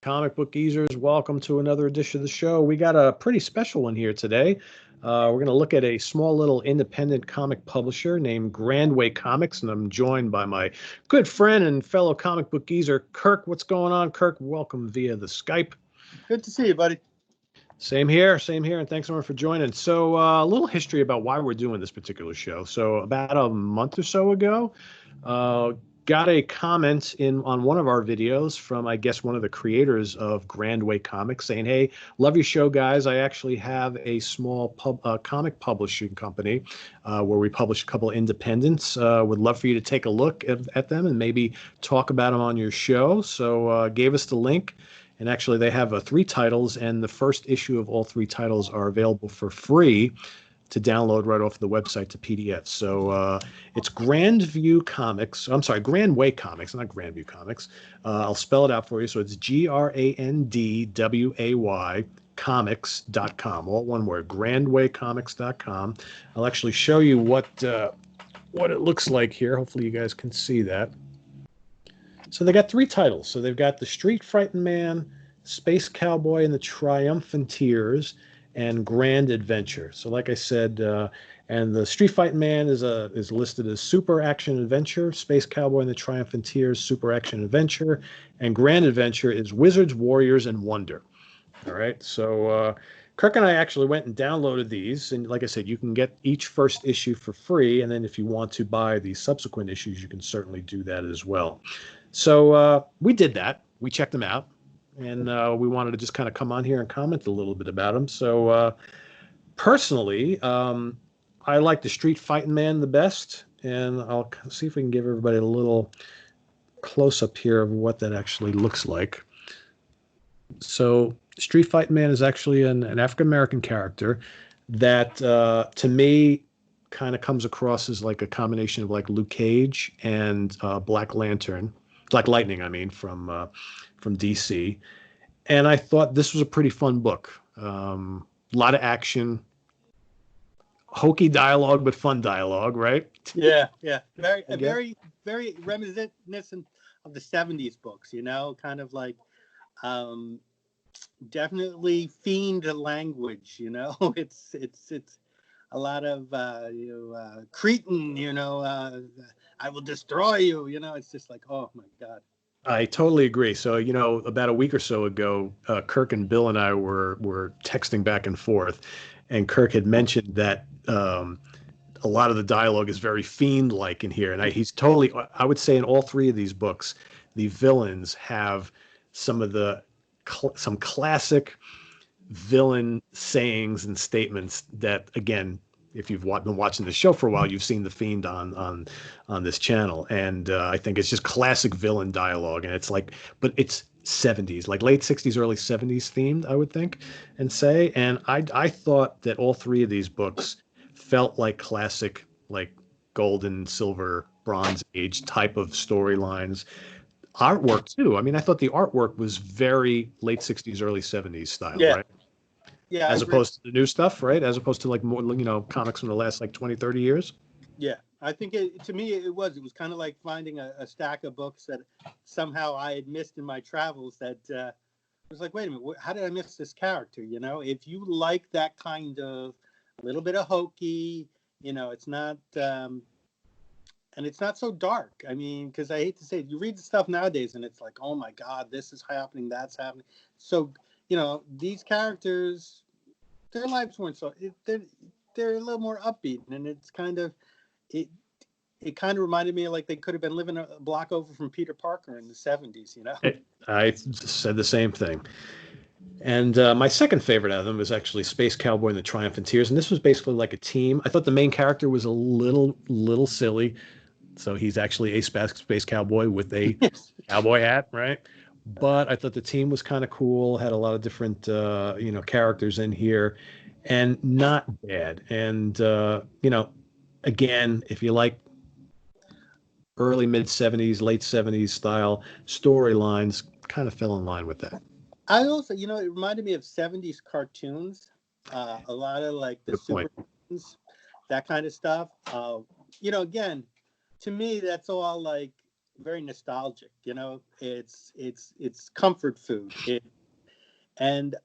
Comic book geezers, welcome to another edition of the show. We got a pretty special one here today. We're going to look at a small little independent comic publisher named Grandway Comics, and I'm joined by my good friend and fellow comic book geezer, Kirk. What's going on, Kirk? Welcome via the Skype. Good to see you, buddy. Same here, and thanks everyone for joining. So a little history about why we're doing this particular show. So about a month or so ago, got a comment on one of our videos from, I guess, one of the creators of Grandway Comics saying, hey, love your show, guys. I actually have a small comic publishing company where we publish a couple of independents. Would love for you to take a look at them and maybe talk about them on your show. So gave us the link. And actually, they have 3 titles, and the first issue of all 3 titles are available for free to download right off the website to PDF. So it's Grandway Comics, not Grandview Comics. I'll spell it out for you. So it's GRANDWAY comics.com, all one word, grandwaycomics.com. I'll actually show you what it looks like here. Hopefully you guys can see that. So they got 3 titles. So they've got the Street Fighting Man, Space Cowboy, and the Triumphanteers, and Grand Adventure. So like I said, and the Street Fighting Man is listed as Super Action Adventure, Space Cowboy and the Triumphanteers, Super Action Adventure, and Grand Adventure is Wizards, Warriors, and Wonder. All right, so Kirk and I actually went and downloaded these, and like I said, you can get each first issue for free, and then if you want to buy the subsequent issues, you can certainly do that as well. So we did that. We checked them out, and we wanted to just kind of come on here and comment a little bit about them. So personally, I like the Street Fighting Man the best, and I'll see if we can give everybody a little close-up here of what that actually looks like. So Street Fighting Man is actually an African-American character that, to me, kind of comes across as like a combination of like Luke Cage and Black Lightning, from DC. And I thought this was a pretty fun book. A lot of action, hokey dialogue, but fun dialogue, right? Yeah. Very reminiscent of the 70s books, kind of like definitely fiend language, It's a lot of Cretan, I will destroy you, it's just like, oh my God. I totally agree. So, about a week or so ago, Kirk and Bill and I were texting back and forth, and Kirk had mentioned that a lot of the dialogue is very fiend-like in here. And he's totally, I would say in all 3 of these books, the villains have some classic villain sayings and statements that, again, if you've been watching the show for a while, you've seen the Fiend on this channel, and I think it's just classic villain dialogue, and it's like, but it's 70s, like late 60s, early 70s themed, I would think and say, and I thought that all 3 of these books felt like classic, like golden, silver, bronze age type of storylines. Artwork too. I mean, I thought the artwork was very late 60s, early 70s style, right? Yeah, as opposed to the new stuff, right? As opposed to like more, comics from the last like 20, 30 years. Yeah, I think to me it was kind of like finding a stack of books that somehow I had missed in my travels. That I was like, wait a minute, how did I miss this character? If you like that kind of little bit of hokey, it's not, and it's not so dark. I mean, because I hate to say it, you read the stuff nowadays and it's like, oh my God, this is happening, that's happening. So, these characters, their lives weren't so, they're a little more upbeat, and it's kind of, it kind of reminded me of like they could have been living a block over from Peter Parker in the 70s, I said the same thing. And my second favorite out of them was actually Space Cowboy and the Triumphanteers, and this was basically like a team. I thought the main character was a little silly, so he's actually a space cowboy with a cowboy hat, right? But I thought the team was kind of cool, had a lot of different, characters in here, and not bad. And, again, if you like early, mid-70s, late 70s style storylines, kind of fell in line with that. I also, it reminded me of 70s cartoons, a lot of like the Supermans, that kind of stuff. Again, to me, that's all like very nostalgic. It's comfort food. And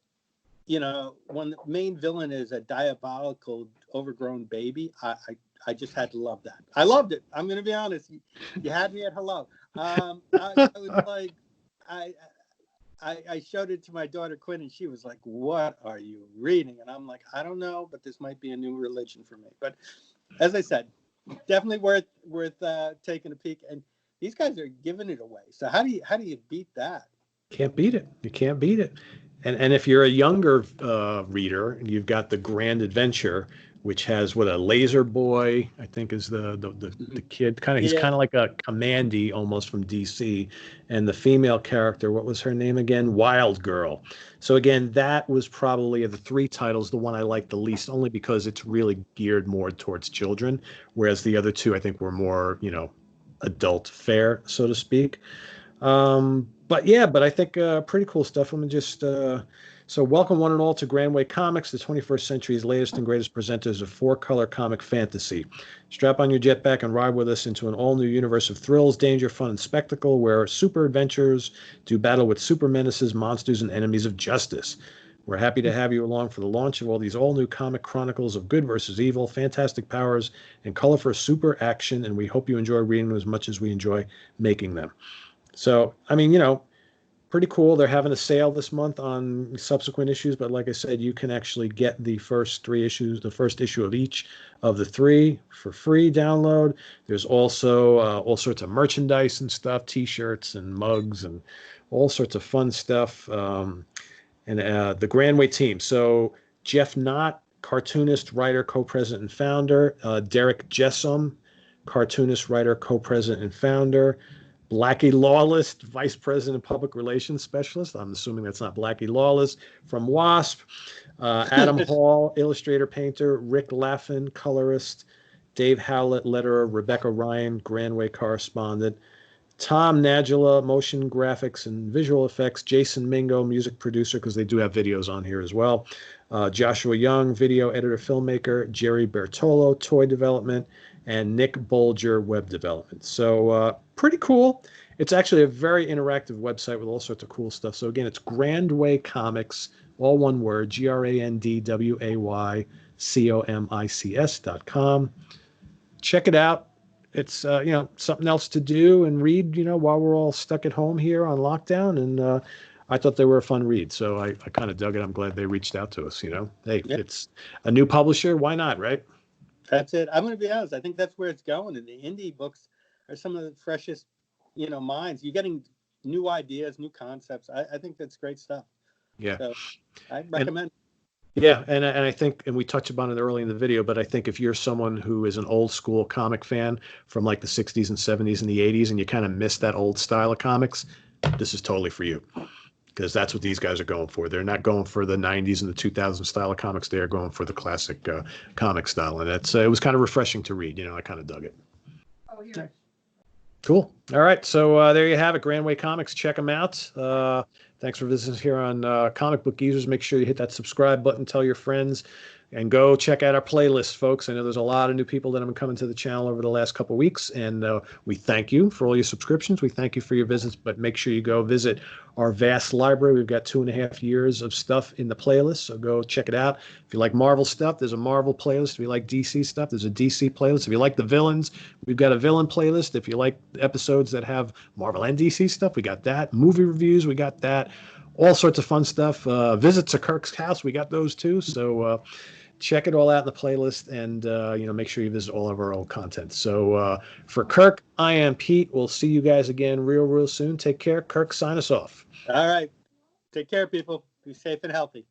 when the main villain is a diabolical, overgrown baby, I just had to love that. I loved it. I'm going to be honest. You had me at hello. I was like, I showed it to my daughter Quinn, and she was like, "What are you reading?" And I'm like, "I don't know, but this might be a new religion for me." But as I said, definitely worth taking a peek. And these guys are giving it away. So how do you beat that? Can't beat it. You can't beat it. And if you're a younger reader, you've got the Grand Adventure, which has a Laser Boy, I think is the kid. He's kind of like a Commandy almost from DC, and the female character, what was her name again? Wild Girl. So again, that was probably of the three titles the one I liked the least, only because it's really geared more towards children, whereas the other two I think were more adult fare, so to speak. But I think pretty cool stuff. I'm just so welcome one and all to Grandway Comics, the 21st century's latest and greatest presenters of four-color comic fantasy. Strap on your jetpack and ride with us into an all-new universe of thrills, danger, fun, and spectacle, where super adventurers do battle with super menaces, monsters, and enemies of justice. We're happy to have you along for the launch of all these all-new comic chronicles of good versus evil, fantastic powers, and color for super action, and we hope you enjoy reading them as much as we enjoy making them. So, I mean, pretty cool. They're having a sale this month on subsequent issues, but like I said, you can actually get the first three issues, the first issue of each of the three for free download. There's also all sorts of merchandise and stuff, T-shirts and mugs and all sorts of fun stuff. And the Grandway Team. So Jeff Knott, cartoonist, writer, co-president, and founder. Derek Jessom, cartoonist, writer, co-president, and founder. Blackie Lawless, Vice President Public Relations Specialist. I'm assuming that's not Blackie Lawless from WASP. Adam Hall, illustrator, painter. Rick Laffin, colorist. Dave Howlett, letterer. Rebecca Ryan, Grandway correspondent. Tom Nagila, motion graphics and visual effects. Jason Mingo, music producer, because they do have videos on here as well. Joshua Young, video editor, filmmaker. Jerry Bertolo, toy development. And Nick Bolger, web development. So pretty cool. It's actually a very interactive website with all sorts of cool stuff. So again, it's Grandway Comics, all one word, GrandwayComics.com. Check it out. It's something else to do and read, while we're all stuck at home here on lockdown. And I thought they were a fun read, so I kind of dug it. I'm glad they reached out to us. Hey, It's a new publisher. Why not, right? That's it. I'm going to be honest. I think that's where it's going. And the indie books are some of the freshest, minds. You're getting new ideas, new concepts. I think that's great stuff. Yeah. So I recommend. And I think, and we touched upon it early in the video, but I think if you're someone who is an old school comic fan from like the 60s and 70s and the 80s, and you kind of miss that old style of comics, this is totally for you. Because that's what these guys are going for. They're not going for the 90s and the 2000s style of comics. They are going for the classic comic style. And it was kind of refreshing to read. I kind of dug it. Oh, here. Cool. All right. So there you have it. Grandway Comics. Check them out. Thanks for visiting us here on Comic Book Geezers. Make sure you hit that subscribe button. Tell your friends. And go check out our playlist, folks. I know there's a lot of new people that have been coming to the channel over the last couple of weeks, and we thank you for all your subscriptions. We thank you for your visits, but make sure you go visit our vast library. We've got 2.5 years of stuff in the playlist, so go check it out. If you like Marvel stuff, there's a Marvel playlist. If you like DC stuff, there's a DC playlist. If you like the villains, we've got a villain playlist. If you like episodes that have Marvel and DC stuff, we got that. Movie reviews, we got that. All sorts of fun stuff. Visits to Kirk's house, we got those too. So check it all out in the playlist, and make sure you visit all of our old content. So for Kirk, I am Pete. We'll see you guys again real soon. Take care. Kirk, sign us off. All right. Take care, people. Be safe and healthy.